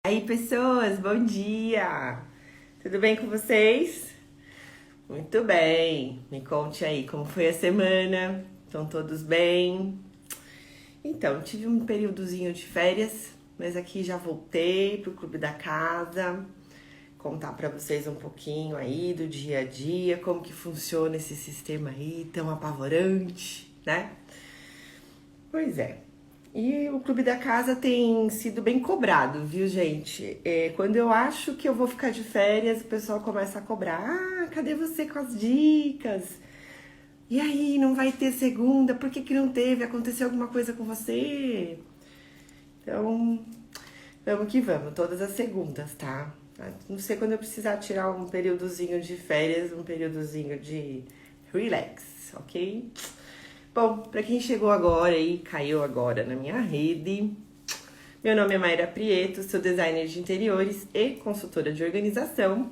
Aí, pessoas, bom dia! Tudo bem com vocês? Muito bem. Me conte aí como foi a semana. Estão todos bem? Então, tive um períodozinho de férias, mas aqui já voltei pro Clube da Casa, contar para vocês um pouquinho aí do dia a dia, como que funciona esse sistema aí tão apavorante, né? Pois é. E o Clube da Casa tem sido bem cobrado, viu, gente? Quando eu acho que eu vou ficar de férias, o pessoal começa a cobrar. Ah, cadê você com as dicas? E aí, não vai ter segunda? Por que que não teve? Aconteceu alguma coisa com você? Então, vamos que vamos, todas as segundas, tá? Não sei quando eu precisar tirar um períodozinho de férias, um períodozinho de relax, ok? Bom, para quem chegou agora e caiu agora na minha rede, meu nome é Mayra Prieto, sou designer de interiores e consultora de organização.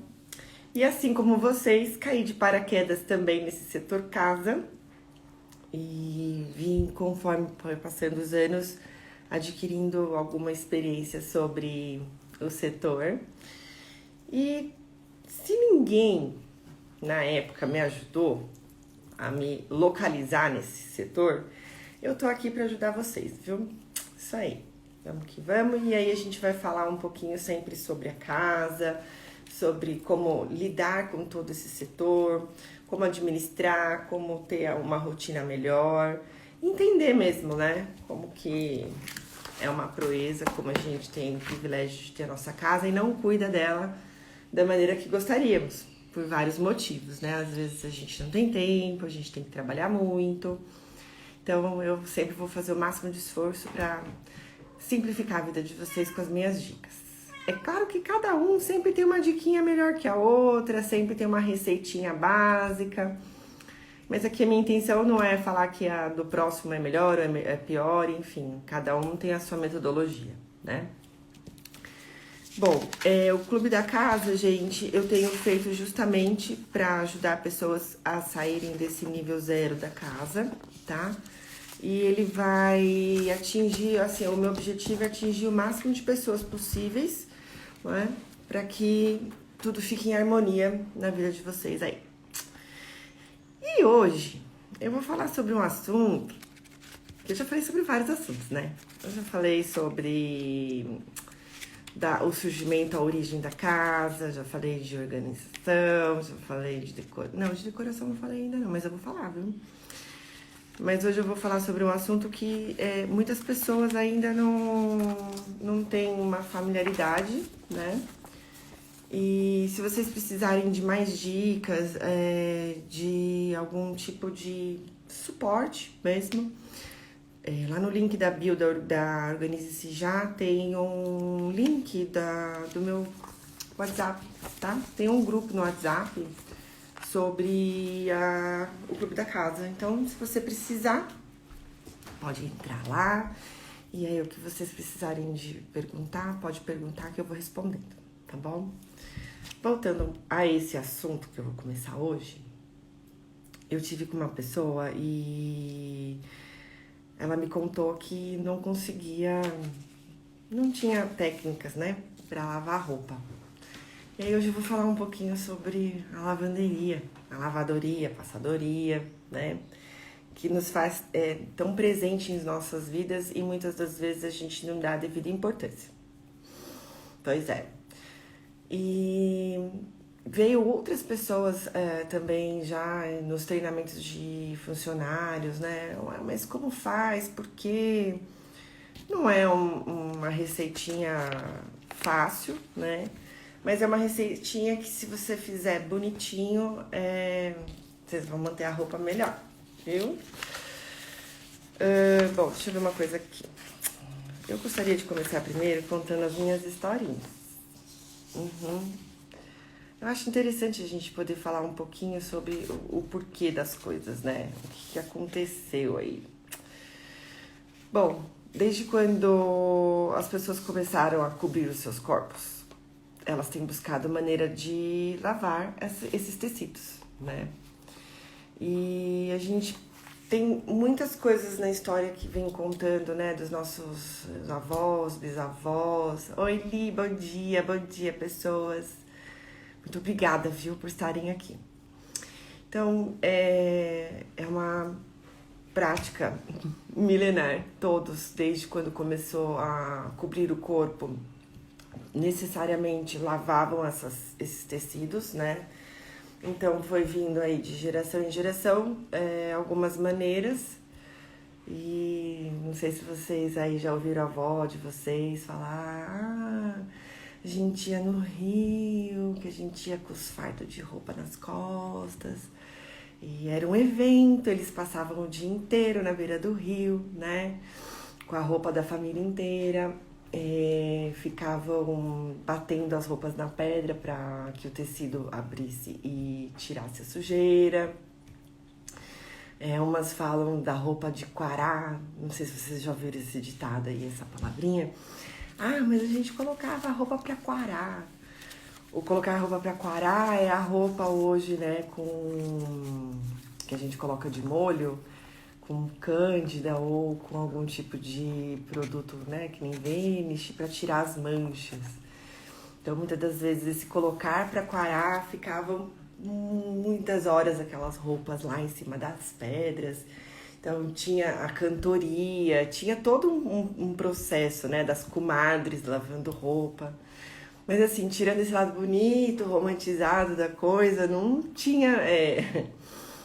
E assim como vocês, caí de paraquedas também nesse setor casa e vim, conforme foi passando os anos, adquirindo alguma experiência sobre o setor. E se ninguém na época me ajudou a me localizar nesse setor, eu tô aqui para ajudar vocês, viu? Isso aí. Vamos que vamos. E aí a gente vai falar um pouquinho sempre sobre a casa, sobre como lidar com todo esse setor, como administrar, como ter uma rotina melhor, entender mesmo, né? Como que é uma proeza, como a gente tem o privilégio de ter a nossa casa e não cuida dela da maneira que gostaríamos, por vários motivos, né? Às vezes a gente não tem tempo, a gente tem que trabalhar muito. Então eu sempre vou fazer o máximo de esforço para simplificar a vida de vocês com as minhas dicas. É claro que cada um sempre tem uma diquinha melhor que a outra, sempre tem uma receitinha básica. Mas aqui a minha intenção não é falar que a do próximo é melhor ou é pior, enfim, cada um tem a sua metodologia, né? Bom, o Clube da Casa, gente, eu tenho feito justamente para ajudar pessoas a saírem desse nível zero da casa, tá? E ele vai atingir, assim, o meu objetivo é atingir o máximo de pessoas possíveis, não é? Para que tudo fique em harmonia na vida de vocês aí. E hoje eu vou falar sobre um assunto que eu já falei sobre vários assuntos, né? Eu já falei sobre o surgimento, a origem da casa, já falei de organização, já falei de decoração. Não, de decoração não falei ainda não, mas eu vou falar, viu? Mas hoje eu vou falar sobre um assunto que muitas pessoas ainda não têm uma familiaridade, né? E se vocês precisarem de mais dicas, de algum tipo de suporte mesmo, lá no link da bio da Organize-se Já tem um link do meu WhatsApp, tá? Tem um grupo no WhatsApp sobre o Clube da Casa. Então, se você precisar, pode entrar lá. E aí, o que vocês precisarem de perguntar, pode perguntar que eu vou respondendo, tá bom? Voltando a esse assunto que eu vou começar hoje, eu tive com uma pessoa e ela me contou que não conseguia, não tinha técnicas, né, para lavar roupa. E aí hoje eu vou falar um pouquinho sobre a lavanderia, a lavadoria, a passadoria, né, que nos faz tão presente em nossas vidas e muitas das vezes a gente não dá a devida importância. Pois é. E veio outras pessoas também já nos treinamentos de funcionários, né? Mas como faz? Porque não é uma receitinha fácil, né? Mas é uma receitinha que se você fizer bonitinho, vocês vão manter a roupa melhor, viu? Bom, deixa eu ver uma coisa aqui. Eu gostaria de começar primeiro contando as minhas historinhas. Eu acho interessante a gente poder falar um pouquinho sobre o porquê das coisas, né? O que aconteceu aí. Bom, desde quando as pessoas começaram a cobrir os seus corpos, elas têm buscado maneira de lavar esses tecidos, né? E a gente tem muitas coisas na história que vem contando, né? Dos nossos avós, bisavós. Oi, Li, bom dia, pessoas. Muito obrigada, viu, por estarem aqui. Então, é uma prática milenar, todos, desde quando começou a cobrir o corpo, necessariamente lavavam esses tecidos, né? Então foi vindo aí de geração em geração, algumas maneiras. E não sei se vocês aí já ouviram a avó de vocês falar, a gente ia no rio, que a gente ia com os fardos de roupa nas costas. E era um evento, eles passavam o dia inteiro na beira do rio, né? Com a roupa da família inteira. Ficavam batendo as roupas na pedra para que o tecido abrisse e tirasse a sujeira. Umas falam da roupa de quará, não sei se vocês já ouviram esse ditado aí, essa palavrinha. Ah, mas a gente colocava a roupa para quará. O colocar a roupa para quará é a roupa hoje, né, que a gente coloca de molho, com cândida ou com algum tipo de produto, né, que nem Vanish, para tirar as manchas. Então, muitas das vezes, esse colocar para quarar ficavam muitas horas aquelas roupas lá em cima das pedras. Então, tinha a cantoria, tinha todo um processo, né, das comadres lavando roupa. Mas assim, tirando esse lado bonito, romantizado da coisa, não tinha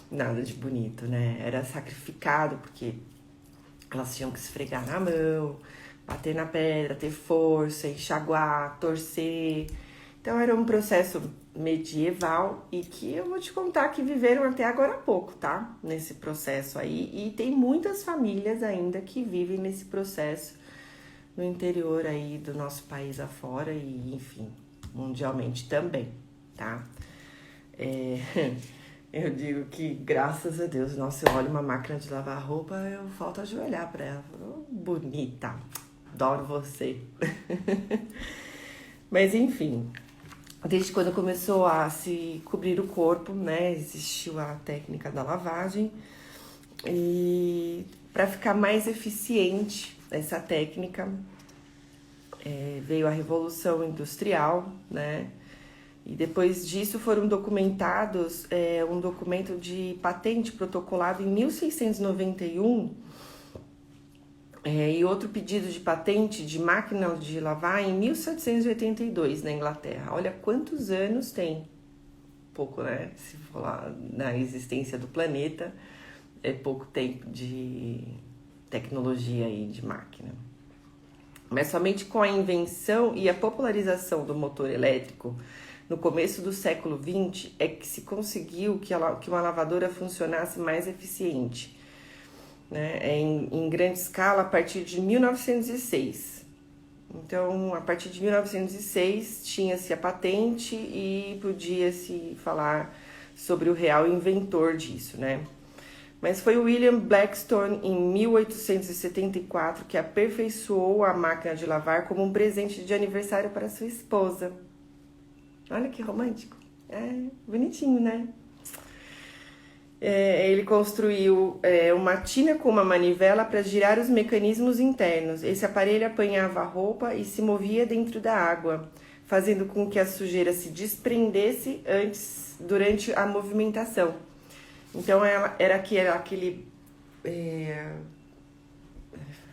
nada de bonito, né? Era sacrificado, porque elas tinham que esfregar na mão, bater na pedra, ter força, enxaguar, torcer. Então era um processo medieval e que eu vou te contar que viveram até agora há pouco, tá? Nesse processo aí. E tem muitas famílias ainda que vivem nesse processo no interior aí do nosso país afora e, enfim, mundialmente também, tá? Eu digo que, graças a Deus, nossa, eu olho uma máquina de lavar roupa, eu falto ajoelhar pra ela. Oh, bonita, adoro você. Mas, enfim, desde quando começou a se cobrir o corpo, né, existiu a técnica da lavagem. E para ficar mais eficiente essa técnica, veio a Revolução Industrial, né? E depois disso foram documentados um documento de patente protocolado em 1691 e outro pedido de patente de máquina de lavar em 1782 na Inglaterra. Olha quantos anos tem. Pouco, né? Se for lá na existência do planeta, é pouco tempo de tecnologia aí de máquina. Mas somente com a invenção e a popularização do motor elétrico no começo do século XX é que se conseguiu que uma lavadora funcionasse mais eficiente, né? Em grande escala a partir de 1906. Então, a partir de 1906 tinha-se a patente e podia-se falar sobre o real inventor disso, né? Mas foi William Blackstone, em 1874, que aperfeiçoou a máquina de lavar como um presente de aniversário para sua esposa. Olha que romântico. Bonitinho, né? Ele construiu uma tina com uma manivela para girar os mecanismos internos. Esse aparelho apanhava a roupa e se movia dentro da água, fazendo com que a sujeira se desprendesse durante a movimentação. Então, era aquele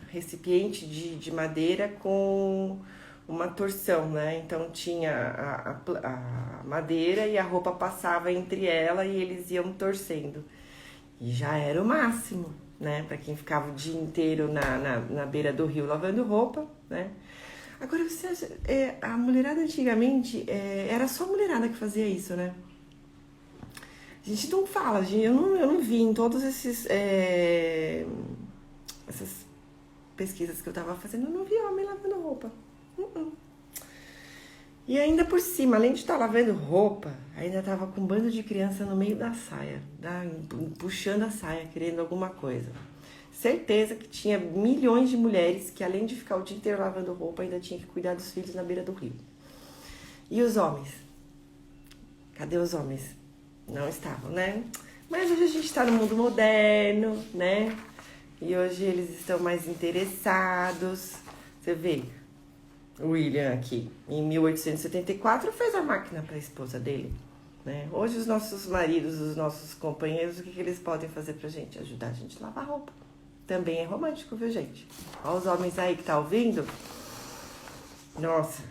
recipiente de madeira com uma torção, né? Então, tinha a madeira e a roupa passava entre ela e eles iam torcendo. E já era o máximo, né? Para quem ficava o dia inteiro na beira do rio lavando roupa, né? Agora, você acha, a mulherada antigamente, era só a mulherada que fazia isso, né? A gente não fala, eu não vi em todos essas pesquisas que eu tava fazendo, eu não vi homem lavando roupa. E ainda por cima, além de estar lavando roupa, ainda tava com um bando de criança no meio da saia, puxando a saia, querendo alguma coisa. Certeza que tinha milhões de mulheres que, além de ficar o dia inteiro lavando roupa, ainda tinha que cuidar dos filhos na beira do rio. E os homens? Cadê os homens? Não estavam, né? Mas hoje a gente tá no mundo moderno, né? E hoje eles estão mais interessados. Você vê, o William aqui, em 1874, fez a máquina para a esposa dele, né? Hoje os nossos maridos, os nossos companheiros, o que eles podem fazer pra gente? Ajudar a gente a lavar roupa. Também é romântico, viu, gente? Olha os homens aí que tá ouvindo. Nossa,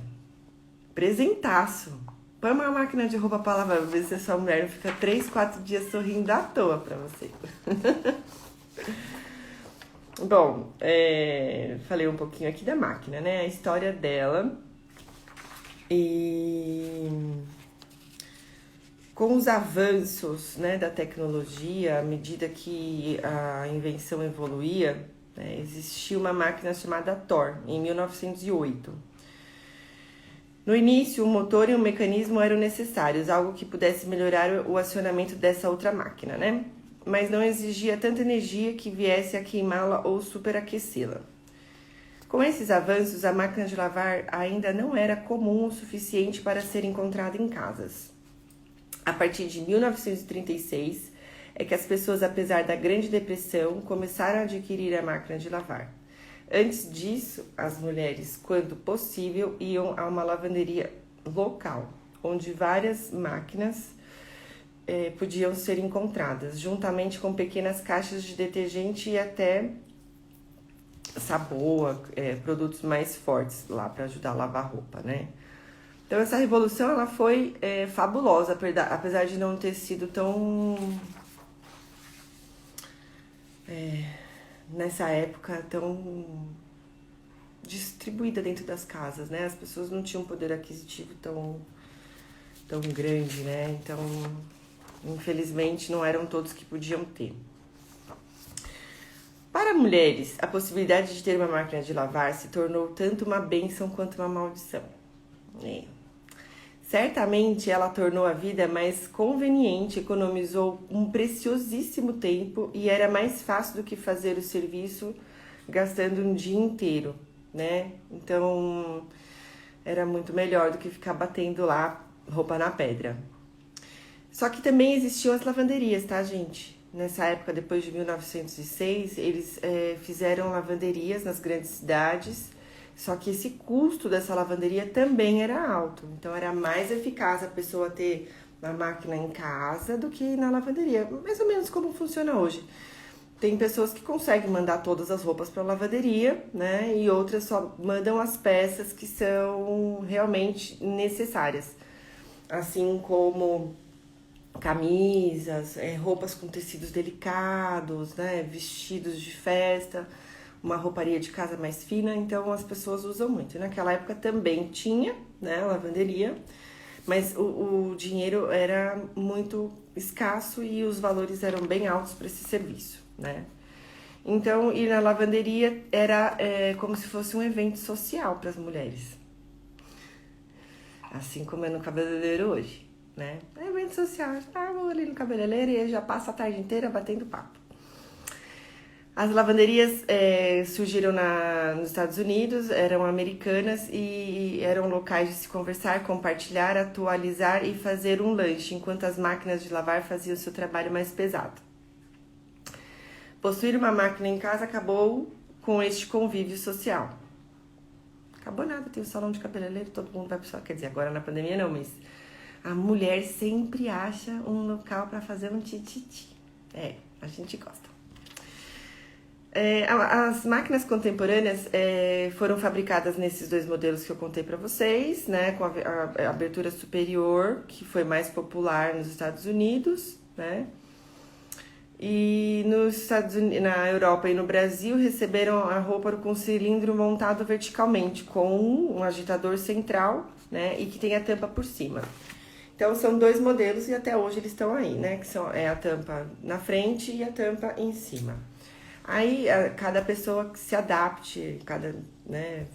presentaço. Põe uma máquina de roupa pra lavar, ver se a sua mulher não fica 3, 4 dias sorrindo à toa pra você. Bom, falei um pouquinho aqui da máquina, né? A história dela. E com os avanços, né, da tecnologia, à medida que a invenção evoluía, né, existia uma máquina chamada Thor, em 1908. No início, o motor e o mecanismo eram necessários, algo que pudesse melhorar o acionamento dessa outra máquina, né? Mas não exigia tanta energia que viesse a queimá-la ou superaquecê-la. Com esses avanços, a máquina de lavar ainda não era comum o suficiente para ser encontrada em casas. A partir de 1936, é que as pessoas, apesar da Grande Depressão, começaram a adquirir a máquina de lavar. Antes disso, as mulheres, quando possível, iam a uma lavanderia local, onde várias máquinas podiam ser encontradas, juntamente com pequenas caixas de detergente e até sabor, produtos mais fortes lá para ajudar a lavar roupa, né? Então essa revolução ela foi fabulosa, apesar de não ter sido tão nessa época tão distribuída dentro das casas, né? As pessoas não tinham um poder aquisitivo tão grande, né? Então, infelizmente, não eram todos que podiam ter. Para mulheres, a possibilidade de ter uma máquina de lavar se tornou tanto uma bênção quanto uma maldição. Certamente ela tornou a vida mais conveniente, economizou um preciosíssimo tempo e era mais fácil do que fazer o serviço gastando um dia inteiro, né? Então era muito melhor do que ficar batendo lá roupa na pedra. Só que também existiam as lavanderias, tá, gente? Nessa época, depois de 1906, eles fizeram lavanderias nas grandes cidades. Só que esse custo dessa lavanderia também era alto. Então, era mais eficaz a pessoa ter a máquina em casa do que na lavanderia. Mais ou menos como funciona hoje. Tem pessoas que conseguem mandar todas as roupas para a lavanderia, né? E outras só mandam as peças que são realmente necessárias. Assim como camisas, roupas com tecidos delicados, né? Vestidos de festa, uma rouparia de casa mais fina, então as pessoas usam muito. E naquela época também tinha, né, lavanderia, mas o dinheiro era muito escasso e os valores eram bem altos para esse serviço, né? Então, ir na lavanderia era como se fosse um evento social para as mulheres. Assim como é no cabeleireiro hoje, né? É evento social. Vou ali no cabeleireiro e já passa a tarde inteira batendo papo. As lavanderias surgiram nos Estados Unidos, eram americanas e eram locais de se conversar, compartilhar, atualizar e fazer um lanche, enquanto as máquinas de lavar faziam o seu trabalho mais pesado. Possuir uma máquina em casa acabou com este convívio social. Acabou nada, tem o salão de cabeleireiro, todo mundo vai pro salão. Quer dizer, agora na pandemia não, mas a mulher sempre acha um local para fazer um tititi. A gente gosta. As máquinas contemporâneas foram fabricadas nesses dois modelos que eu contei para vocês, né, com a abertura superior, que foi mais popular nos Estados Unidos, né, e na Europa e no Brasil receberam a roupa com cilindro montado verticalmente, com um agitador central, né, e que tem a tampa por cima. Então são dois modelos e até hoje eles estão aí, né, que são a tampa na frente e a tampa em cima. Aí, cada pessoa que se adapte, cada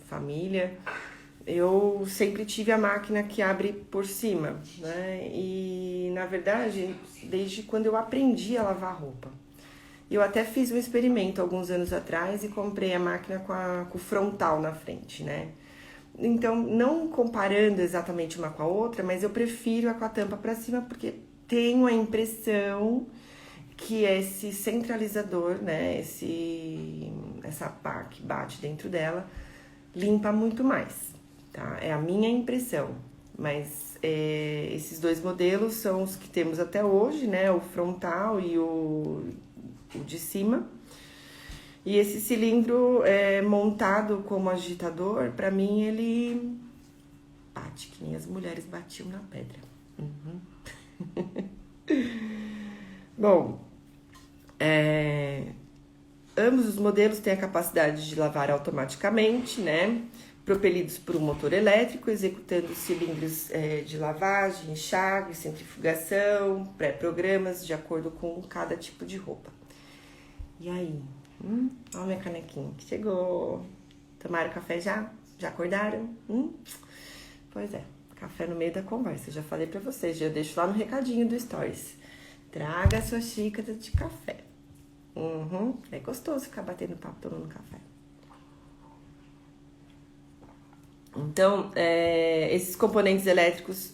família. Eu sempre tive a máquina que abre por cima, né? E, na verdade, desde quando eu aprendi a lavar roupa. Eu até fiz um experimento alguns anos atrás e comprei a máquina com o frontal na frente, né? Então, não comparando exatamente uma com a outra, mas eu prefiro a com a tampa para cima porque tenho a impressão que esse centralizador, né, essa pá que bate dentro dela, limpa muito mais, tá? É a minha impressão, mas esses dois modelos são os que temos até hoje, né, o frontal e o de cima. E esse cilindro montado como agitador, para mim ele bate que nem as mulheres batiam na pedra. Bom, ambos os modelos têm a capacidade de lavar automaticamente, né? Propelidos por um motor elétrico, executando cilindros de lavagem, enxágue, centrifugação, pré-programas de acordo com cada tipo de roupa. E aí? Olha minha canequinha que chegou. Tomaram café já? Já acordaram? Pois é, café no meio da conversa. Já falei pra vocês, já deixo lá no recadinho do Stories. Traga a sua xícara de café. É gostoso ficar batendo papo tomando café. Então, esses componentes elétricos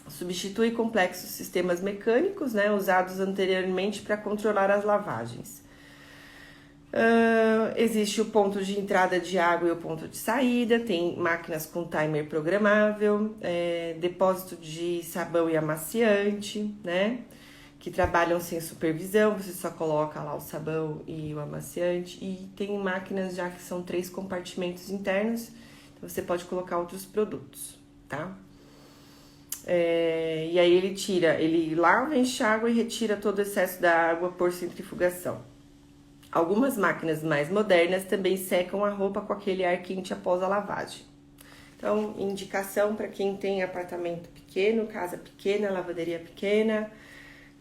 substituem complexos sistemas mecânicos, né, usados anteriormente para controlar as lavagens. Existe o ponto de entrada de água e o ponto de saída, tem máquinas com timer programável, depósito de sabão e amaciante, né? Que trabalham sem supervisão, você só coloca lá o sabão e o amaciante. E tem máquinas já que são 3 compartimentos internos, então você pode colocar outros produtos, tá? E aí ele lava, enxágua e retira todo o excesso da água por centrifugação. Algumas máquinas mais modernas também secam a roupa com aquele ar quente após a lavagem. Então, indicação para quem tem apartamento pequeno, casa pequena, lavanderia pequena,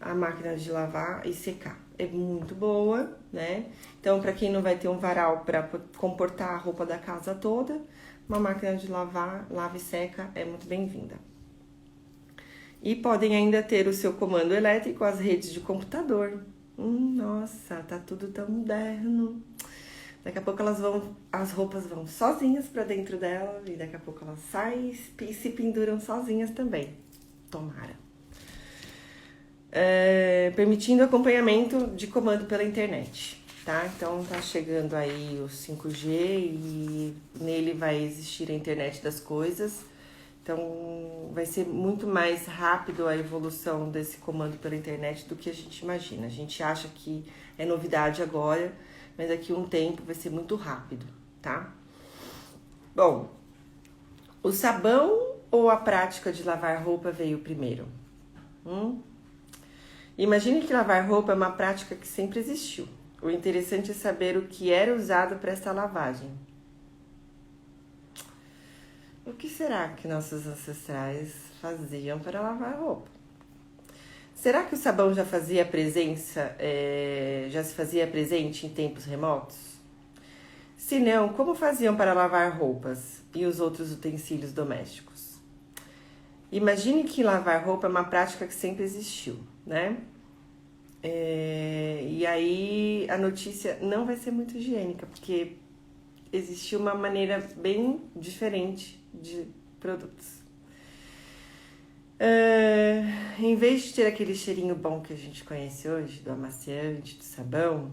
a máquina de lavar e secar. É muito boa, né? Então, para quem não vai ter um varal para comportar a roupa da casa toda, uma máquina de lavar, lava e seca é muito bem-vinda. E podem ainda ter o seu comando elétrico, as redes de computador. Nossa, tá tudo tão moderno. Daqui a pouco as roupas vão sozinhas para dentro dela e daqui a pouco elas saem e se penduram sozinhas também. Tomara. Permitindo acompanhamento de comando pela internet, tá? Então tá chegando aí o 5G e nele vai existir a internet das coisas. Então, vai ser muito mais rápido a evolução desse comando pela internet do que a gente imagina. A gente acha que é novidade agora, mas daqui a um tempo vai ser muito rápido, tá? Bom, o sabão ou a prática de lavar roupa veio primeiro? Imagine que lavar roupa é uma prática que sempre existiu. O interessante é saber o que era usado para essa lavagem. O que será que nossos ancestrais faziam para lavar roupa? Será que o sabão já se fazia presente em tempos remotos? Se não, como faziam para lavar roupas e os outros utensílios domésticos? Imagine que lavar roupa é uma prática que sempre existiu, né? E aí a notícia não vai ser muito higiênica, porque existiu uma maneira bem diferente de produtos. Em vez de ter aquele cheirinho bom que a gente conhece hoje, do amaciante, do sabão,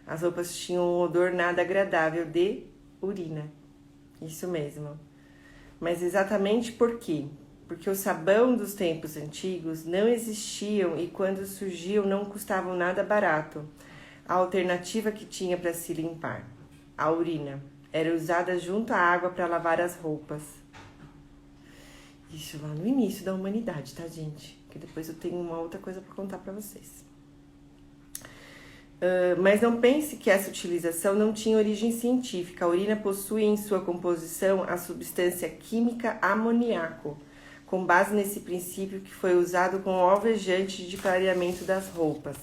as roupas tinham um odor nada agradável de urina. Isso mesmo. Mas exatamente por quê? Porque o sabão dos tempos antigos não existiam e quando surgiam não custavam nada barato. A alternativa que tinha para se limpar, a urina, era usada junto à água para lavar as roupas. Isso lá no início da humanidade, tá, gente? Que depois eu tenho uma outra coisa para contar para vocês. Mas não pense que essa utilização não tinha origem científica. A urina possui em sua composição a substância química amoníaco, com base nesse princípio que foi usado como alvejante de clareamento das roupas.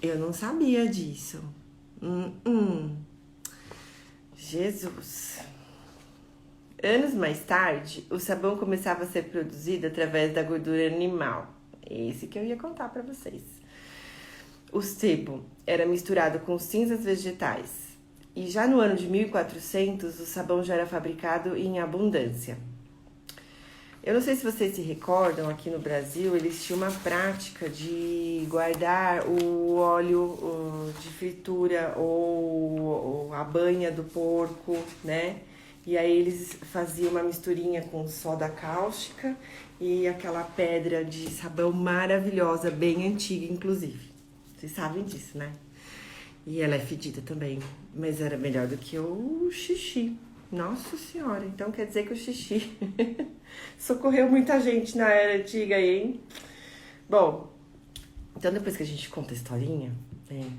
Eu não sabia disso. Jesus! Anos mais tarde, o sabão começava a ser produzido através da gordura animal. Esse que eu ia contar para vocês. O sebo era misturado com cinzas vegetais. E já no ano de 1400, o sabão já era fabricado em abundância. Eu não sei se vocês se recordam, aqui no Brasil, eles tinham uma prática de guardar o óleo de fritura ou a banha do porco, né? E aí eles faziam uma misturinha com soda cáustica e aquela pedra de sabão maravilhosa, bem antiga, inclusive. Vocês sabem disso, né? E ela é fedida também, mas era melhor do que o xixi. Nossa senhora, então quer dizer que o xixi socorreu muita gente na era antiga aí, hein? Bom, então depois que a gente conta a historinha,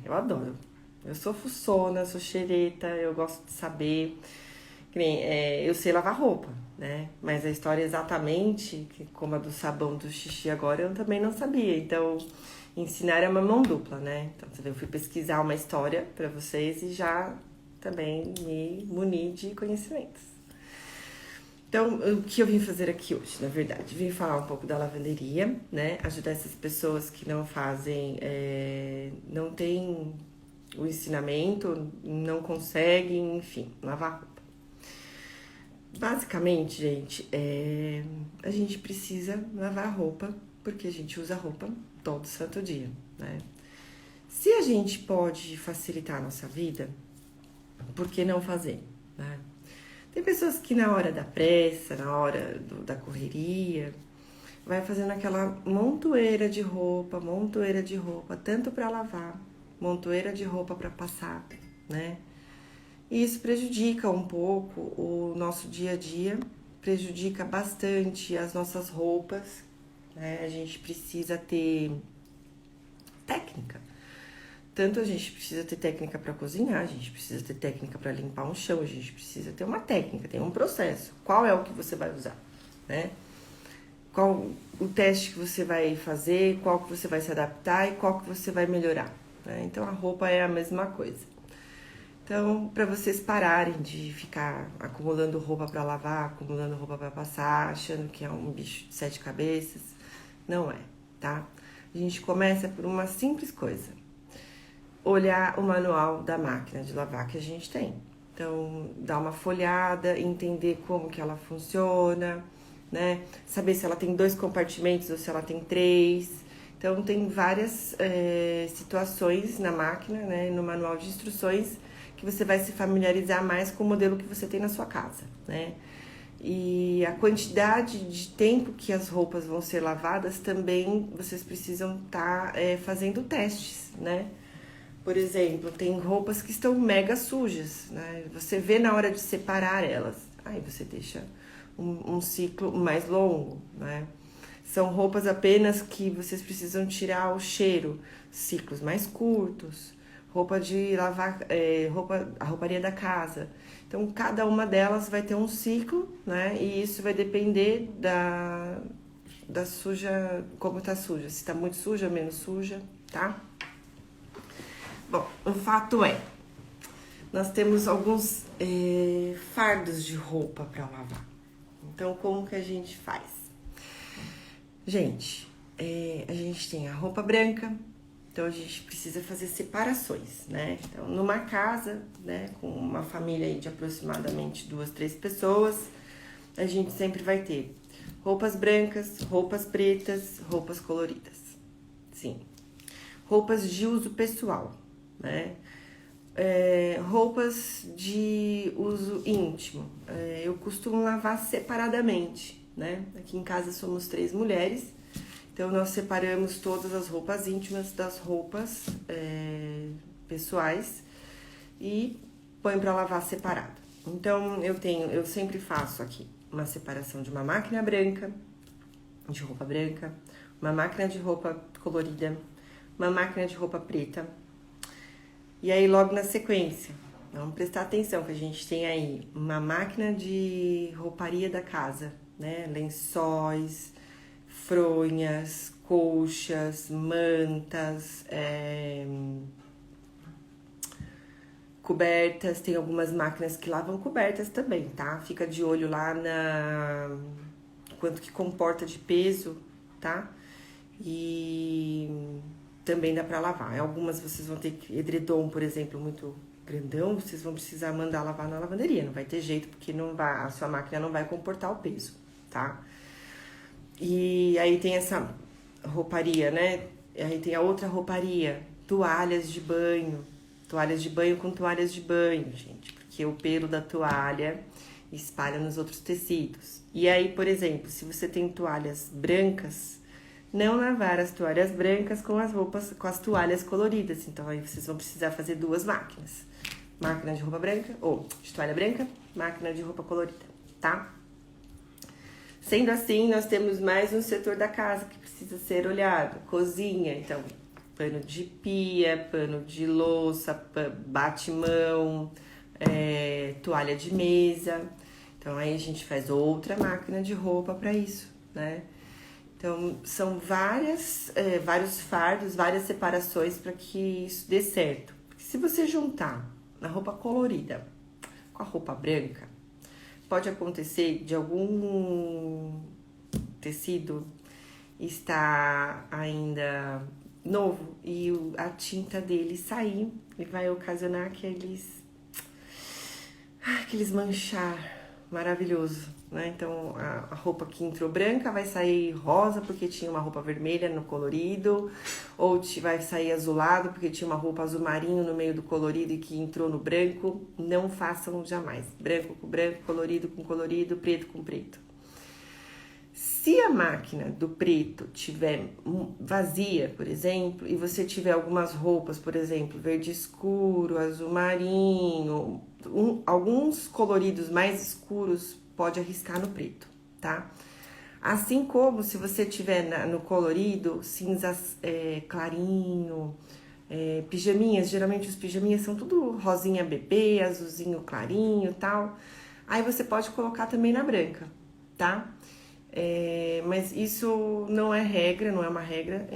eu adoro. Eu sou fuçona, sou xereta, eu gosto de saber. Que nem, eu sei lavar roupa, né? Mas a história exatamente, como a do sabão do xixi agora, eu também não sabia. Então, ensinar é uma mão dupla, né? Então, eu fui pesquisar uma história pra vocês e já também me muni de conhecimentos. Então, o que eu vim fazer aqui hoje, na verdade? Vim falar um pouco da lavanderia, né? Ajudar essas pessoas que não fazem, não têm o ensinamento, não conseguem, enfim, lavar roupa. Basicamente, gente, a gente precisa lavar roupa porque a gente usa roupa todo santo dia, né? Se a gente pode facilitar a nossa vida, por que não fazer, né? Tem pessoas que na hora da pressa, na hora da correria, vai fazendo aquela montoeira de roupa, tanto para lavar, montoeira de roupa para passar, né? E isso prejudica um pouco o nosso dia a dia, prejudica bastante as nossas roupas, né? A gente precisa ter técnica. Tanto a gente precisa ter técnica para cozinhar, a gente precisa ter técnica para limpar um chão, a gente precisa ter uma técnica, tem um processo. Qual é o que você vai usar, né? Qual o teste que você vai fazer, qual que você vai se adaptar e qual que você vai melhorar, né? Então a roupa é a mesma coisa. Então, para vocês pararem de ficar acumulando roupa para lavar, acumulando roupa para passar, achando que é um bicho de 7 cabeças, não é, tá? A gente começa por uma simples coisa. Olhar o manual da máquina de lavar que a gente tem. Então, dar uma folhada, entender como que ela funciona, né? Saber se ela tem 2 compartimentos ou se ela tem 3. Então, tem várias situações na máquina, né? No manual de instruções, que você vai se familiarizar mais com o modelo que você tem na sua casa, né? E a quantidade de tempo que as roupas vão ser lavadas também vocês precisam estar fazendo testes, né? Por exemplo, tem roupas que estão mega sujas, né? Você vê na hora de separar elas, aí você deixa um ciclo mais longo, né? São roupas apenas que vocês precisam tirar o cheiro, ciclos mais curtos. Roupa de lavar, a rouparia da casa. Então, cada uma delas vai ter um ciclo, né? E isso vai depender da suja, como tá suja. Se tá muito suja, menos suja, tá? Bom, o fato é, nós temos alguns fardos de roupa para lavar. Então, como que a gente faz? Gente, a gente tem a roupa branca, então a gente precisa fazer separações, né? Então, numa casa, né, com uma família aí de aproximadamente 2, 3 pessoas, a gente sempre vai ter roupas brancas, roupas pretas, roupas coloridas. Sim. Roupas de uso pessoal, né? Roupas de uso íntimo. Eu costumo lavar separadamente, né? Aqui em casa somos 3 mulheres, então nós separamos todas as roupas íntimas das roupas pessoais e põe para lavar separado. Então eu sempre faço aqui uma separação de uma máquina branca, de roupa branca, uma máquina de roupa colorida, uma máquina de roupa preta. E aí, logo na sequência, vamos prestar atenção que a gente tem aí uma máquina de rouparia da casa, né? Lençóis, fronhas, colchas, mantas, cobertas. Tem algumas máquinas que lavam cobertas também, tá? Fica de olho lá na quanto que comporta de peso, tá? E também dá pra lavar. Algumas vocês vão ter que, edredom, por exemplo, muito grandão, vocês vão precisar mandar lavar na lavanderia. Não vai ter jeito, porque não vai, a sua máquina não vai comportar o peso, tá? E aí tem essa rouparia, né? Aí tem a outra rouparia, toalhas de banho com toalhas de banho, gente, porque o pelo da toalha espalha nos outros tecidos. E aí, por exemplo, se você tem toalhas brancas, não lavar as toalhas brancas com as roupas, com as toalhas coloridas. Então aí vocês vão precisar fazer duas máquinas. Máquina de roupa branca, ou de toalha branca, máquina de roupa colorida, tá? Sendo assim, nós temos mais um setor da casa que precisa ser olhado. Cozinha, então, pano de pia, pano de louça, bate-mão, toalha de mesa. Então, aí a gente faz outra máquina de roupa para isso, né? Então, são vários fardos, várias separações para que isso dê certo. Porque se você juntar na roupa colorida com a roupa branca, pode acontecer de algum tecido estar ainda novo e a tinta dele sair e vai ocasionar aqueles manchar maravilhoso, né? Então a roupa que entrou branca vai sair rosa porque tinha uma roupa vermelha no colorido, ou vai sair azulado porque tinha uma roupa azul marinho no meio do colorido e que entrou no branco. Não façam jamais. Branco com branco, colorido com colorido, preto com preto. Se a máquina do preto tiver vazia, por exemplo, e você tiver algumas roupas, por exemplo, verde escuro, azul marinho, alguns coloridos mais escuros, pode arriscar no preto, tá? Assim como se você tiver no colorido, cinzas clarinho, pijaminhas, geralmente os pijaminhas são tudo rosinha bebê, azulzinho clarinho e tal. Aí você pode colocar também na branca, tá? Mas isso não é regra, não é uma regra.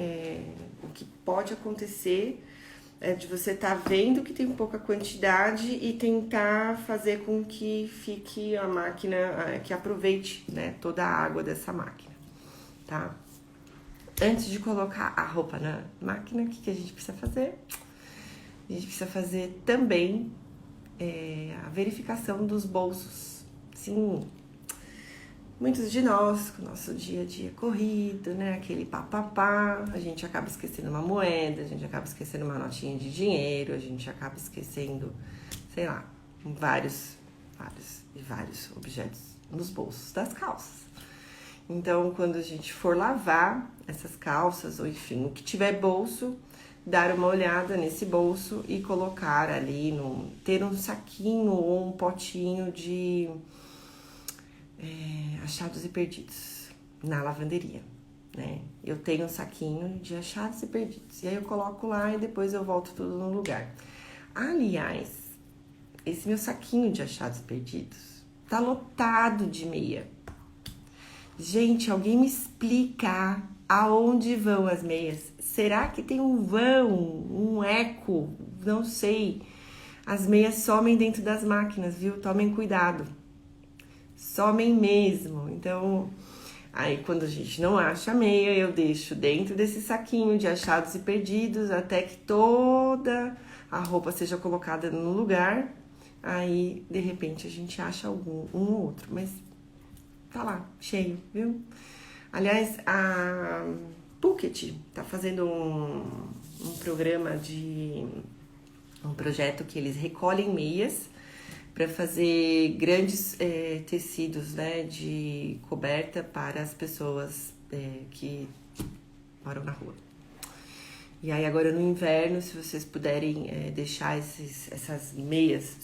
O que pode acontecer é de você estar vendo que tem pouca quantidade e tentar fazer com que fique a máquina, que aproveite, né, toda a água dessa máquina, tá? Antes de colocar a roupa na máquina, o que a gente precisa fazer? A gente precisa fazer também a verificação dos bolsos. Sim, muitos de nós, com o nosso dia a dia corrido, né? Aquele papapá, a gente acaba esquecendo uma moeda, a gente acaba esquecendo uma notinha de dinheiro, a gente acaba esquecendo, sei lá, vários objetos nos bolsos das calças. Então, quando a gente for lavar essas calças, ou enfim, o que tiver bolso, dar uma olhada nesse bolso e colocar ali, ter um saquinho ou um potinho de achados e perdidos na lavanderia, né? Eu tenho um saquinho de achados e perdidos, e aí eu coloco lá e depois eu volto tudo no lugar. Aliás, esse meu saquinho de achados e perdidos tá lotado de meia. Gente, alguém me explica aonde vão as meias? Será que tem um vão, um eco? Não sei. As meias somem dentro das máquinas, viu? Tomem cuidado. Somem mesmo. Então, aí quando a gente não acha a meia, eu deixo dentro desse saquinho de achados e perdidos até que toda a roupa seja colocada no lugar. Aí, de repente, a gente acha um ou outro, mas tá lá, cheio, viu? Aliás, a Phuket tá fazendo um programa um projeto que eles recolhem meias para fazer grandes tecidos, né, de coberta para as pessoas que moram na rua. E aí agora no inverno, se vocês puderem deixar essas meias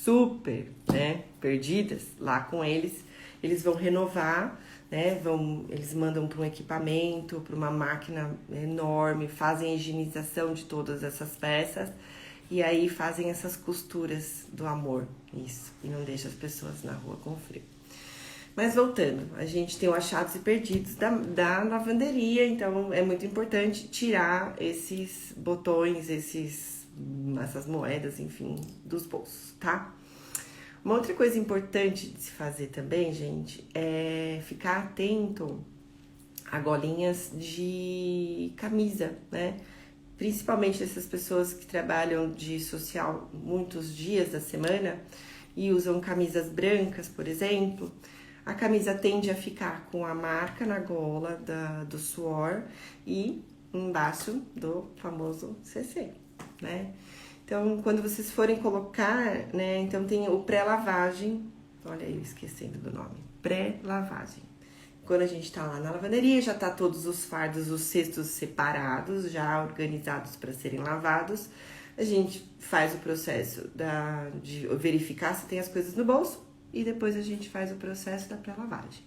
super, né, perdidas lá com eles vão renovar, né, eles mandam para um equipamento, para uma máquina enorme, fazem a higienização de todas essas peças. E aí fazem essas costuras do amor, isso, e não deixa as pessoas na rua com frio. Mas voltando, a gente tem o achados e perdidos da lavanderia, então é muito importante tirar esses botões, essas moedas, enfim, dos bolsos, tá? Uma outra coisa importante de se fazer também, gente, é ficar atento a golinhas de camisa, né? Principalmente essas pessoas que trabalham de social muitos dias da semana e usam camisas brancas, por exemplo, a camisa tende a ficar com a marca na gola do suor e embaixo do famoso CC, né? Então, quando vocês forem colocar, né? Então tem o pré-lavagem, olha aí, esquecendo do nome, pré-lavagem. Quando a gente tá lá na lavanderia, já tá todos os fardos, os cestos separados, já organizados para serem lavados. A gente faz o processo de verificar se tem as coisas no bolso e depois a gente faz o processo da pré-lavagem.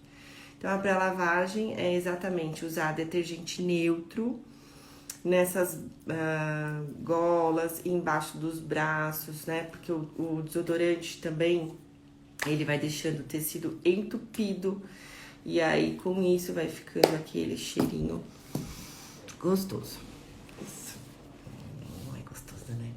Então, a pré-lavagem é exatamente usar detergente neutro nessas golas, embaixo dos braços, né? Porque o desodorante também, ele vai deixando o tecido entupido e aí com isso vai ficando aquele cheirinho gostoso. Isso. Não é gostoso, né?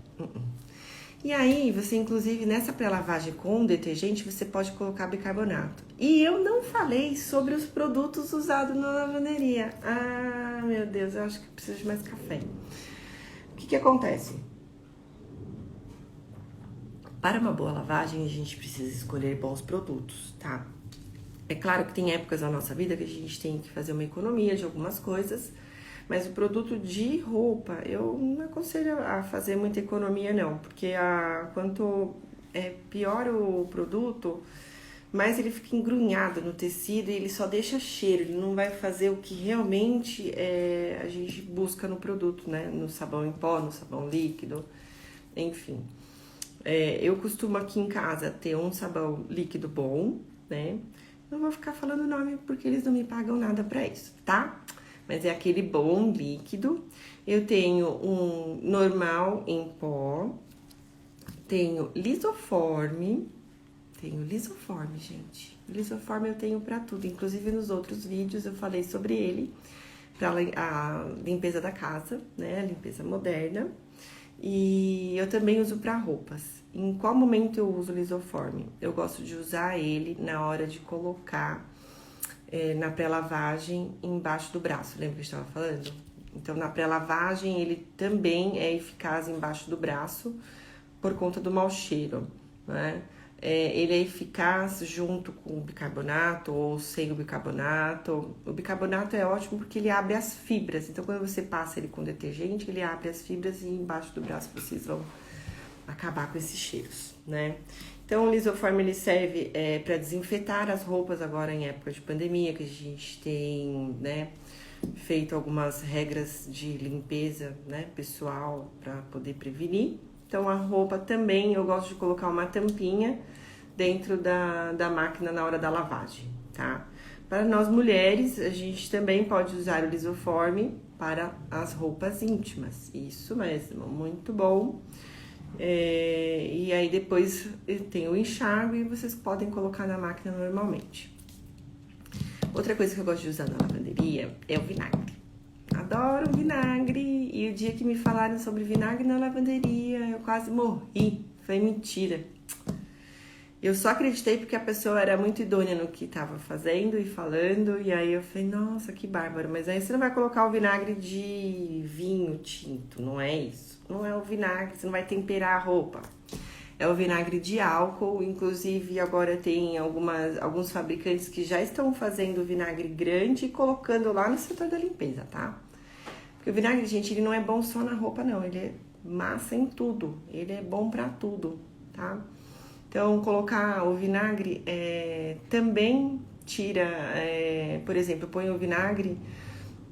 E aí, você inclusive nessa pré-lavagem com detergente, você pode colocar bicarbonato. E eu não falei sobre os produtos usados na lavanderia. Ah, meu Deus, eu acho que eu preciso de mais café. O que acontece? Para uma boa lavagem, a gente precisa escolher bons produtos, tá? É claro que tem épocas da nossa vida que a gente tem que fazer uma economia de algumas coisas, mas o produto de roupa, eu não aconselho a fazer muita economia não, porque quanto pior o produto, mais ele fica engrunhado no tecido e ele só deixa cheiro, ele não vai fazer o que realmente a gente busca no produto, né? No sabão em pó, no sabão líquido, enfim. Eu costumo aqui em casa ter um sabão líquido bom, né? Não vou ficar falando o nome porque eles não me pagam nada pra isso, tá? Mas é aquele bom líquido. Eu tenho um normal em pó, tenho lisoforme, gente. Lisoforme eu tenho pra tudo, inclusive nos outros vídeos eu falei sobre ele, pra a limpeza da casa, né, a limpeza moderna. E eu também uso pra roupas. Em qual momento eu uso lisoforme? Eu gosto de usar ele na hora de colocar na pré-lavagem embaixo do braço, lembra que eu estava falando? Então, na pré-lavagem, ele também é eficaz embaixo do braço por conta do mau cheiro, né? Ele é eficaz junto com o bicarbonato ou sem o bicarbonato. O bicarbonato é ótimo porque ele abre as fibras. Então, quando você passa ele com detergente, ele abre as fibras e embaixo do braço vocês vão acabar com esses cheiros, né? Então, o lisoforme ele serve para desinfetar as roupas agora em época de pandemia, que a gente tem, né, feito algumas regras de limpeza, né, pessoal para poder prevenir. Então, a roupa também eu gosto de colocar uma tampinha dentro da máquina na hora da lavagem, tá? Para nós mulheres, a gente também pode usar o lisoforme para as roupas íntimas. Isso mesmo, muito bom. E aí depois tem o enxágue e vocês podem colocar na máquina normalmente. Outra coisa que eu gosto de usar na lavanderia é o vinagre. Adoro vinagre. E o dia que me falaram sobre vinagre na lavanderia, eu quase morri. Foi mentira. Eu só acreditei porque a pessoa era muito idônea no que estava fazendo e falando. E aí eu falei, nossa, que bárbaro. Mas aí você não vai colocar o vinagre de vinho tinto, não é isso. Não é o vinagre, você não vai temperar a roupa. É o vinagre de álcool. Inclusive agora tem alguns fabricantes que já estão fazendo vinagre grande e colocando lá no setor da limpeza, tá? Porque o vinagre, gente, ele não é bom só na roupa, não. Ele é massa em tudo. Ele é bom pra tudo, tá? Então, colocar o vinagre também tira... por exemplo, eu ponho o vinagre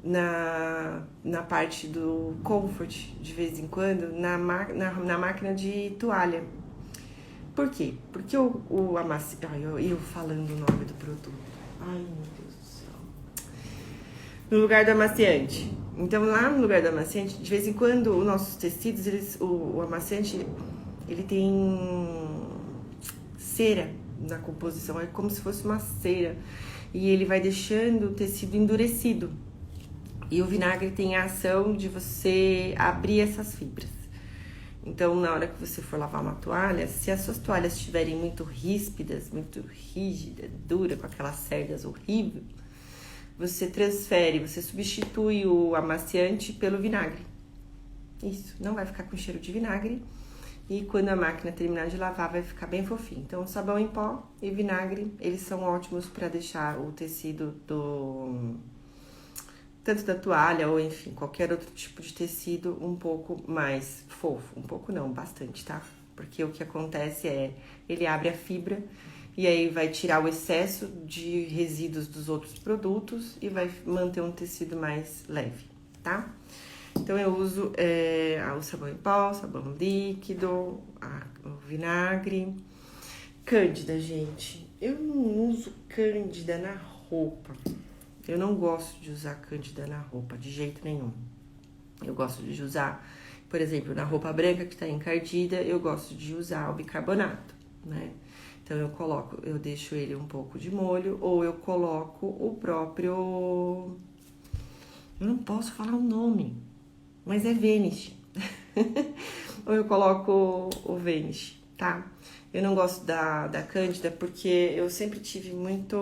na parte do comfort, de vez em quando, na máquina de toalha. Por quê? Porque o amaciante... Eu falando o nome do produto. Ai, meu Deus do céu. No lugar do amaciante. Então, lá no lugar do amaciante, de vez em quando, os nossos tecidos, o amaciante, ele tem cera na composição. É como se fosse uma cera. E ele vai deixando o tecido endurecido. E o vinagre tem a ação de você abrir essas fibras. Então, na hora que você for lavar uma toalha, se as suas toalhas estiverem muito ríspidas, muito rígidas, duras, com aquelas cerdas horríveis, você substitui o amaciante pelo vinagre. Isso, não vai ficar com cheiro de vinagre e quando a máquina terminar de lavar vai ficar bem fofinho. Então, sabão em pó e vinagre, eles são ótimos para deixar o tecido tanto da toalha ou enfim, qualquer outro tipo de tecido um pouco mais fofo. Um pouco não, bastante, tá? Porque o que acontece é, ele abre a fibra e aí vai tirar o excesso de resíduos dos outros produtos e vai manter um tecido mais leve, tá? Então eu uso o sabão em pó, sabão líquido, o vinagre. Cândida, gente. Eu não uso cândida na roupa. Eu não gosto de usar cândida na roupa, de jeito nenhum. Eu gosto de usar, por exemplo, na roupa branca que tá encardida, eu gosto de usar o bicarbonato, né? Então eu deixo ele um pouco de molho, ou eu coloco o próprio... Eu não posso falar o nome, mas é Vanish. Ou eu coloco o Vanish, tá? Eu não gosto da cândida porque eu sempre tive muito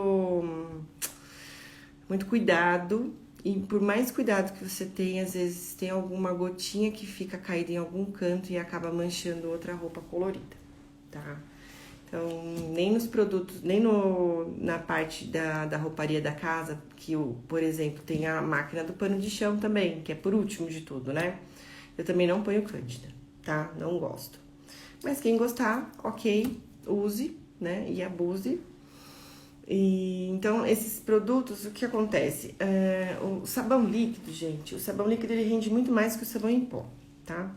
cuidado, e por mais cuidado que você tenha, às vezes tem alguma gotinha que fica caída em algum canto e acaba manchando outra roupa colorida, tá? Então, nem nos produtos, nem na parte da rouparia da casa, que, por exemplo, tem a máquina do pano de chão também, que é por último de tudo, né? Eu também não ponho cândida, tá? Não gosto. Mas quem gostar, ok, use, né? E abuse. Então, esses produtos, o que acontece? O sabão líquido, gente, o sabão líquido ele rende muito mais que o sabão em pó, tá?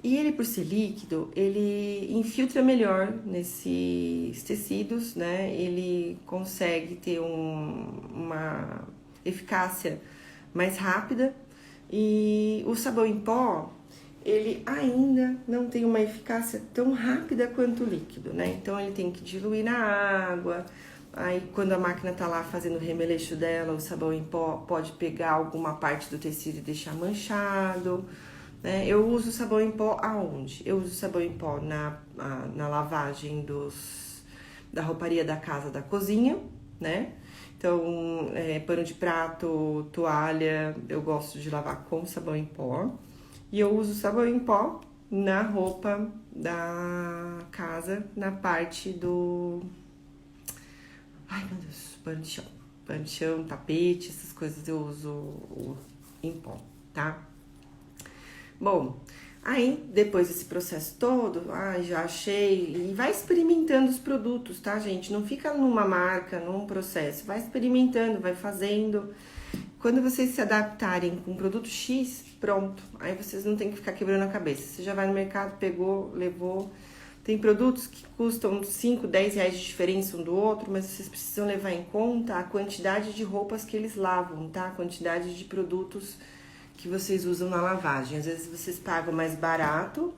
E ele, por ser líquido, ele infiltra melhor nesses tecidos, né? Ele consegue ter uma eficácia mais rápida. E o sabão em pó, ele ainda não tem uma eficácia tão rápida quanto o líquido, né? Então, ele tem que diluir na água. Aí, quando a máquina tá lá fazendo o remeleixo dela, o sabão em pó pode pegar alguma parte do tecido e deixar manchado, né? Eu uso sabão em pó aonde? Eu uso sabão em pó na lavagem da rouparia da casa, da cozinha, né? Então, pano de prato, toalha, eu gosto de lavar com sabão em pó. E eu uso sabão em pó na roupa da casa, na parte do... Ai, meu Deus, pano de chão. Pano de chão, tapete, essas coisas eu uso em pó, tá? Bom, aí depois desse processo todo, já achei, e vai experimentando os produtos, tá, gente? Não fica numa marca, num processo, vai experimentando, vai fazendo. Quando vocês se adaptarem com o produto X, pronto, aí vocês não tem que ficar quebrando a cabeça. Você já vai no mercado, pegou, levou. Tem produtos que custam 5, 10 reais de diferença um do outro, mas vocês precisam levar em conta a quantidade de roupas que eles lavam, tá? A quantidade de produtos que vocês usam na lavagem. Às vezes vocês pagam mais barato,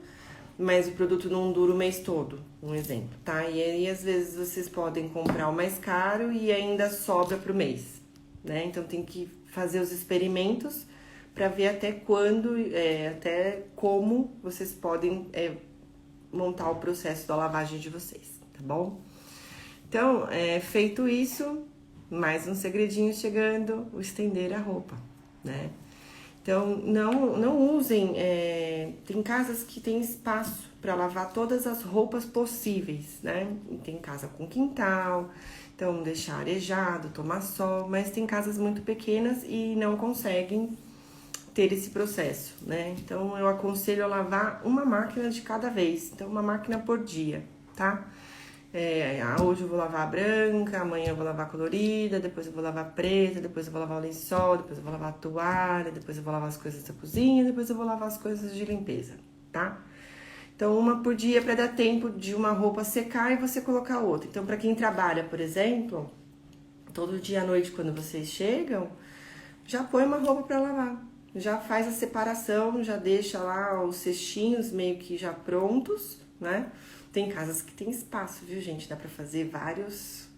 mas o produto não dura o mês todo, um exemplo, tá? E aí, às vezes, vocês podem comprar o mais caro e ainda sobra pro mês, né? Então, tem que fazer os experimentos para ver até quando, até como vocês podem montar o processo da lavagem de vocês, tá bom? Então, feito isso, mais um segredinho chegando, o estender a roupa, né? Então, não usem, tem casas que tem espaço para lavar todas as roupas possíveis, né? E tem casa com quintal, então deixar arejado, tomar sol, mas tem casas muito pequenas e não conseguem ter esse processo, né? Então, eu aconselho a lavar uma máquina de cada vez, então uma máquina por dia, tá? Hoje eu vou lavar a branca, amanhã eu vou lavar a colorida, depois eu vou lavar a preta, depois eu vou lavar o lençol, depois eu vou lavar a toalha, depois eu vou lavar as coisas da cozinha, depois eu vou lavar as coisas de limpeza, tá? Então, uma por dia para dar tempo de uma roupa secar e você colocar outra. Então, para quem trabalha, por exemplo, todo dia à noite quando vocês chegam, já põe uma roupa para lavar. Já faz a separação, já deixa lá os cestinhos meio que já prontos, né? Tem casas que tem espaço, viu, gente? Dá pra fazer várias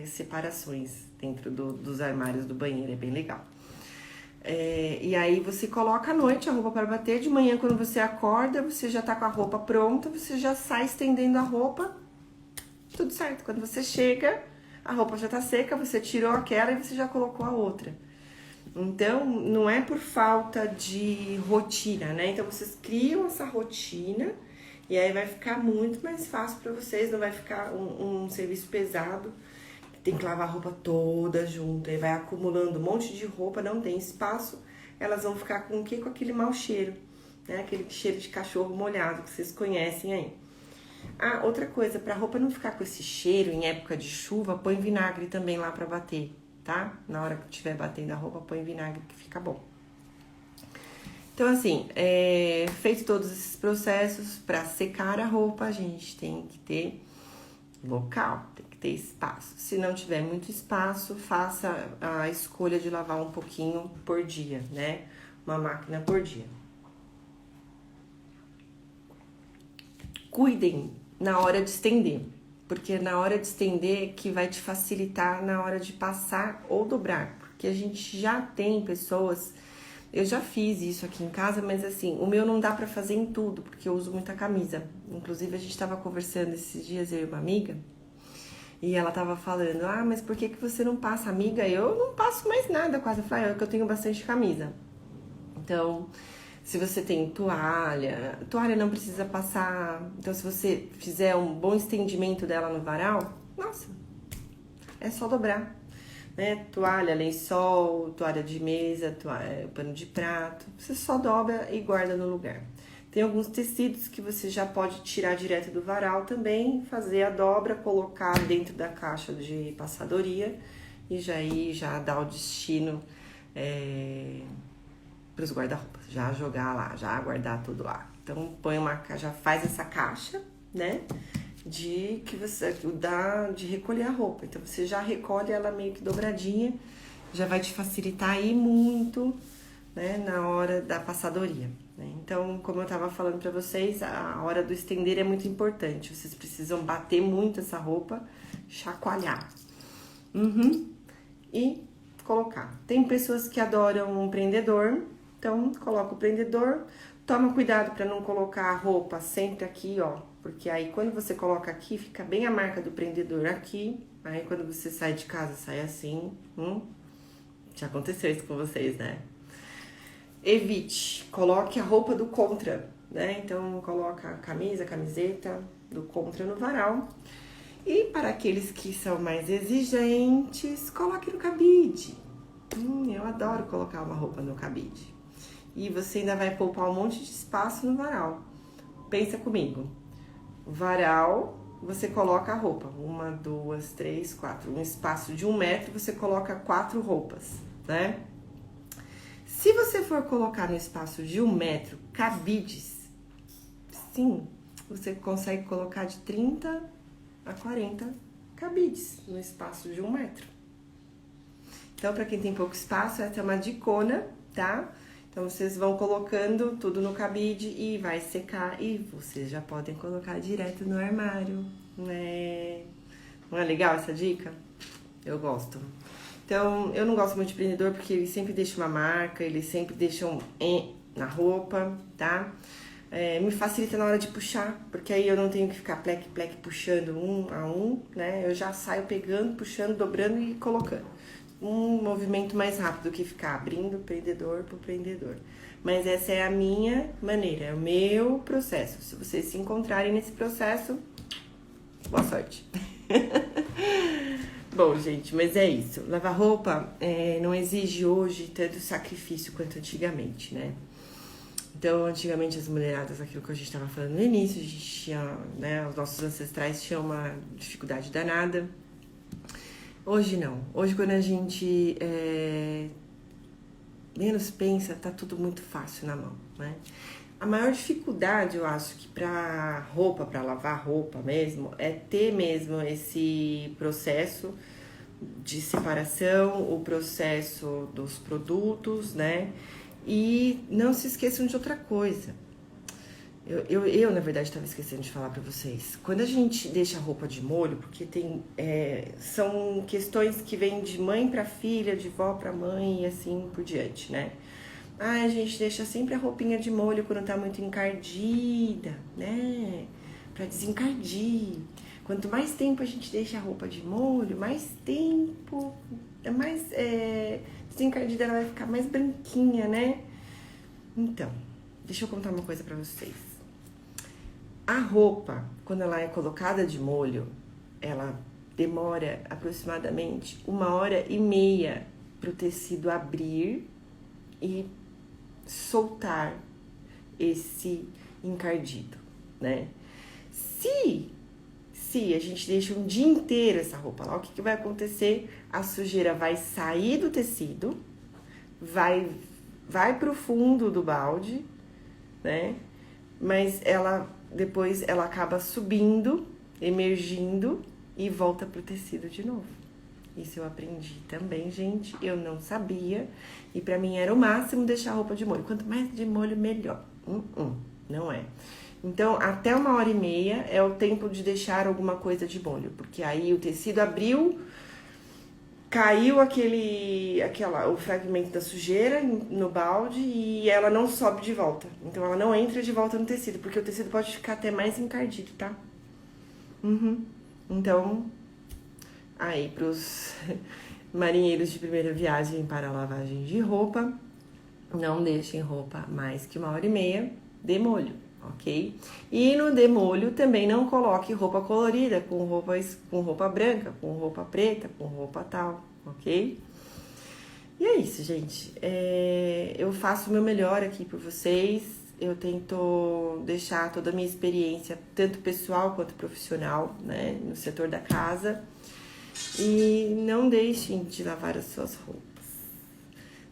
separações dentro dos armários do banheiro, é bem legal. E aí você coloca à noite a roupa para bater, de manhã quando você acorda, você já tá com a roupa pronta, você já sai estendendo a roupa, tudo certo. Quando você chega, a roupa já tá seca, você tirou aquela e você já colocou a outra. Então, não é por falta de rotina, né? Então, vocês criam essa rotina E aí vai ficar muito mais fácil para vocês, não vai ficar um serviço pesado, que tem que lavar a roupa toda junto, aí vai acumulando um monte de roupa, não tem espaço, elas vão ficar com o quê? Com aquele mau cheiro, né? Aquele cheiro de cachorro molhado que vocês conhecem aí. Ah, outra coisa, pra roupa não ficar com esse cheiro em época de chuva, põe vinagre também lá pra bater, tá? Na hora que estiver batendo a roupa, põe vinagre que fica bom. Então, assim, feito todos esses processos, para secar a roupa, a gente tem que ter local, tem que ter espaço. Se não tiver muito espaço, faça a escolha de lavar um pouquinho por dia, né? Uma máquina por dia. Cuidem na hora de estender, porque na hora de estender que vai te facilitar na hora de passar ou dobrar, porque a gente já tem pessoas... Eu já fiz isso aqui em casa, mas assim, o meu não dá pra fazer em tudo, porque eu uso muita camisa. Inclusive, a gente tava conversando esses dias, eu e uma amiga, e ela tava falando, mas por que você não passa, amiga? Eu não passo mais nada quase. Eu falei, é que eu tenho bastante camisa. Então, se você tem toalha não precisa passar. Então, se você fizer um bom estendimento dela no varal, nossa, é só dobrar. Né? Toalha, lençol, toalha de mesa, pano de prato, você só dobra e guarda no lugar. Tem alguns tecidos que você já pode tirar direto do varal também, fazer a dobra, colocar dentro da caixa de passadoria e já dá o destino para os guarda-roupas, já jogar lá, já guardar tudo lá. Então já faz essa caixa, né? De recolher a roupa. Então você já recolhe ela meio que dobradinha, já vai te facilitar aí muito, né, na hora da passadoria, né? Então, como eu tava falando pra vocês, a hora do estender é muito importante. Vocês precisam bater muito essa roupa, chacoalhar. E colocar. Tem pessoas que adoram um prendedor, então coloca o prendedor. Toma cuidado para não colocar a roupa sempre aqui, ó, porque aí quando você coloca aqui, fica bem a marca do prendedor aqui, aí quando você sai de casa, sai assim, já aconteceu isso com vocês, né? Evite, coloque a roupa do contra, né? Então, coloca a camisa, camiseta do contra no varal. E para aqueles que são mais exigentes, coloque no cabide. Eu adoro colocar uma roupa no cabide. E você ainda vai poupar um monte de espaço no varal. Pensa comigo. Varal, você coloca a roupa. 1, 2, 3, 4. Um espaço de 1 metro, você coloca 4 roupas, né? Se você for colocar no espaço de 1 metro cabides, sim, você consegue colocar de 30 a 40 cabides no espaço de 1 metro. Então, para quem tem pouco espaço, essa é uma dicona, tá? Então, vocês vão colocando tudo no cabide e vai secar. E vocês já podem colocar direto no armário, né? Não é legal essa dica? Eu gosto. Então, eu não gosto muito de prendedor porque ele sempre deixa uma marca, eles sempre deixam na roupa, tá? Me facilita na hora de puxar, porque aí eu não tenho que ficar plec puxando um a um, né? Eu já saio pegando, puxando, dobrando e colocando. Um movimento mais rápido que ficar abrindo prendedor por prendedor. Mas essa é a minha maneira, é o meu processo. Se vocês se encontrarem nesse processo, boa sorte. Bom, gente, mas é isso. Lavar roupa não exige hoje tanto sacrifício quanto antigamente, né? Então, antigamente as mulheradas, aquilo que a gente estava falando no início, a gente tinha, né, os nossos ancestrais tinham uma dificuldade danada. Hoje não. Hoje, quando a gente menos pensa, tá tudo muito fácil na mão, né? A maior dificuldade, eu acho, que pra roupa, pra lavar roupa mesmo, é ter mesmo esse processo de separação, o processo dos produtos, né? E não se esqueçam de outra coisa. Eu na verdade, estava esquecendo de falar para vocês. Quando a gente deixa a roupa de molho, porque são questões que vêm de mãe para filha, de vó para mãe e assim por diante, né? A gente deixa sempre a roupinha de molho quando tá muito encardida, né? Pra desencardir. Quanto mais tempo a gente deixa a roupa de molho, mais tempo, desencardida ela vai ficar mais branquinha, né? Então, deixa eu contar uma coisa pra vocês. A roupa, quando ela é colocada de molho, ela demora aproximadamente 1h30 para o tecido abrir e soltar esse encardido, né? Se a gente deixa um dia inteiro essa roupa lá, o que vai acontecer? A sujeira vai sair do tecido, vai pro fundo do balde, né? Mas depois ela acaba subindo, emergindo e volta pro tecido de novo. Isso eu aprendi também, gente. Eu não sabia. E pra mim era o máximo deixar a roupa de molho. Quanto mais de molho, melhor. Não é. Então, até 1h30 é o tempo de deixar alguma coisa de molho. Porque aí o tecido abriu, caiu o fragmento da sujeira no balde e ela não sobe de volta. Então, ela não entra de volta no tecido, porque o tecido pode ficar até mais encardido, tá? Então, aí pros marinheiros de primeira viagem para a lavagem de roupa, não deixem roupa mais que 1h30 de molho, ok? E no demolho também não coloque roupa colorida, com roupa branca, com roupa preta, com roupa tal, ok? E é isso, gente. Eu faço o meu melhor aqui por vocês. Eu tento deixar toda a minha experiência, tanto pessoal quanto profissional, né, no setor da casa. E não deixem de lavar as suas roupas.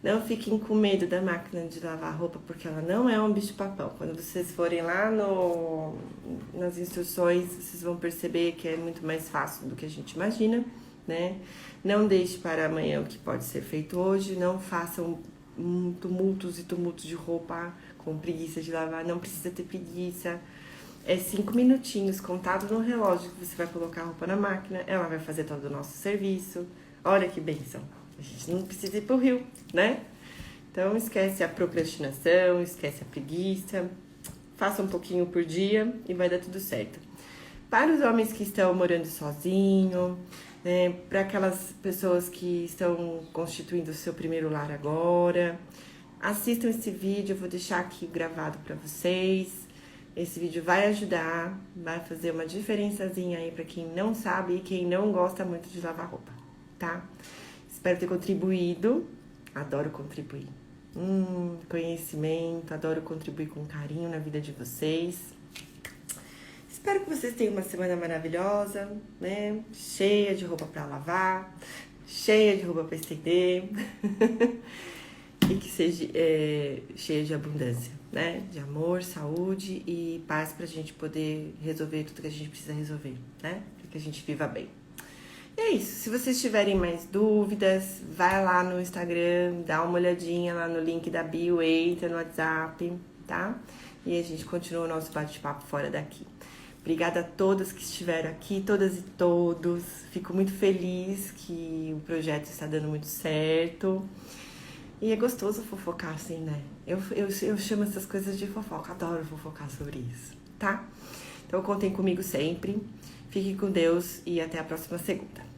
Não fiquem com medo da máquina de lavar roupa, porque ela não é um bicho-papão. Quando vocês forem lá nas instruções, vocês vão perceber que é muito mais fácil do que a gente imagina, né? Não deixe para amanhã o que pode ser feito hoje. Não façam tumultos e tumultos de roupa com preguiça de lavar. Não precisa ter preguiça. É 5 minutinhos contado no relógio que você vai colocar a roupa na máquina. Ela vai fazer todo o nosso serviço. Olha que bênção. A gente não precisa ir pro rio, né? Então, esquece a procrastinação, esquece a preguiça. Faça um pouquinho por dia e vai dar tudo certo. Para os homens que estão morando sozinho, né? Para aquelas pessoas que estão constituindo o seu primeiro lar agora, assistam esse vídeo, eu vou deixar aqui gravado para vocês. Esse vídeo vai ajudar, vai fazer uma diferençazinha aí para quem não sabe e quem não gosta muito de lavar roupa, tá? Espero ter contribuído. Adoro contribuir. Conhecimento, adoro contribuir com carinho na vida de vocês. Espero que vocês tenham uma semana maravilhosa, né? Cheia de roupa para lavar, cheia de roupa para estender. E que seja cheia de abundância, né? De amor, saúde e paz pra gente poder resolver tudo que a gente precisa resolver, né? Pra que a gente viva bem. E é isso. Se vocês tiverem mais dúvidas, vai lá no Instagram, dá uma olhadinha lá no link da bio, entra no WhatsApp, tá? E a gente continua o nosso bate-papo fora daqui. Obrigada a todas que estiveram aqui, todas e todos. Fico muito feliz que o projeto está dando muito certo. E é gostoso fofocar assim, né? Eu chamo essas coisas de fofoca, adoro fofocar sobre isso, tá? Então contem comigo sempre. Fiquem com Deus e até a próxima segunda.